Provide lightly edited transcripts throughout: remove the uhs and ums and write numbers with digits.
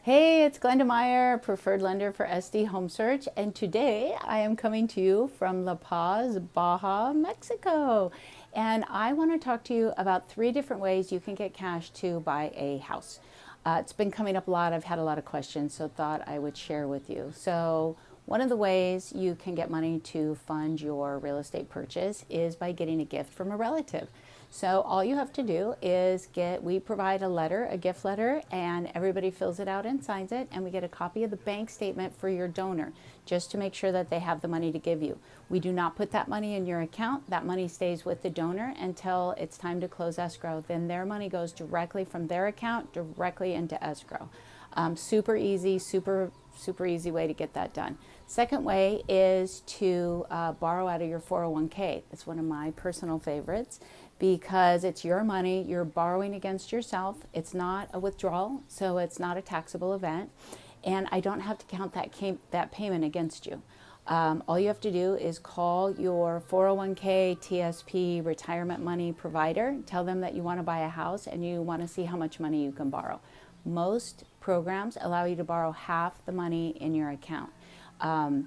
Hey, it's Glenda Meyer, preferred lender for SD Home Search, and today I am coming to you from La Paz, Baja, Mexico. And I want to talk to you about 3 different ways you can get cash to buy a house. It's been coming up a lot. I've had a lot of questions, so thought I would share with you. So one of the ways you can get money to fund your real estate purchase is by getting a gift from a relative. So all you have to do is we provide a letter, a gift letter, and everybody fills it out and signs it, and we get a copy of the bank statement for your donor, just to make sure that they have the money to give you. We do not put that money in your account. That money stays with the donor until it's time to close escrow. Then their money goes directly from their account directly into escrow. Super easy, super easy way to get that done. Second way is to borrow out of your 401k. It's one of my personal favorites because it's your money. You're borrowing against yourself. It's not a withdrawal, so it's not a taxable event, and I don't have to count that payment against you. All you have to do is call your 401k, TSP, retirement money provider, tell them that you want to buy a house and you want to see how much money you can borrow. Most programs allow you to borrow half the money in your account.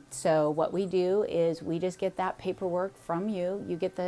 So what we do is we just get that paperwork from you. You get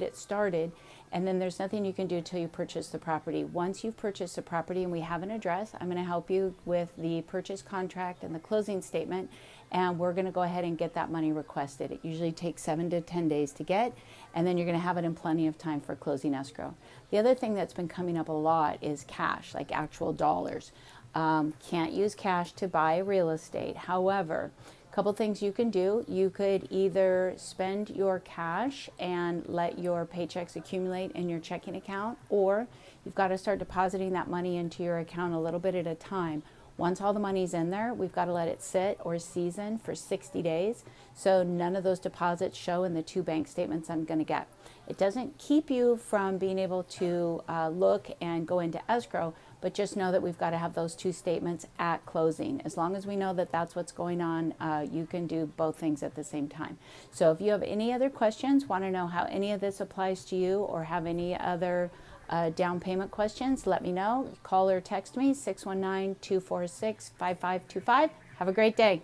it started, and then there's nothing you can do until you purchase the property. Once you've purchased the property and we have an address, I'm going to help you with the purchase contract and the closing statement, and we're going to go ahead and get that money requested. It usually takes 7 to 10 days to get, and then you're going to have it in plenty of time for closing escrow. The other thing that's been coming up a lot is cash, like actual dollars. Can't use cash to buy real estate. However, couple things you can do. You could either spend your cash and let your paychecks accumulate in your checking account, or you've got to start depositing that money into your account a little bit at a time. Once all the money's in there, we've got to let it sit or season for 60 days, so none of those deposits show in the 2 bank statements I'm going to get. It doesn't keep you from being able to look and go into escrow, but just know that we've got to have those 2 statements at closing. As long as we know that that's what's going on, you can do both things at the same time. So if you have any other questions, want to know how any of this applies to you, or have any other down payment questions, let me know. Call or text me, 619-246-5525. Have a great day.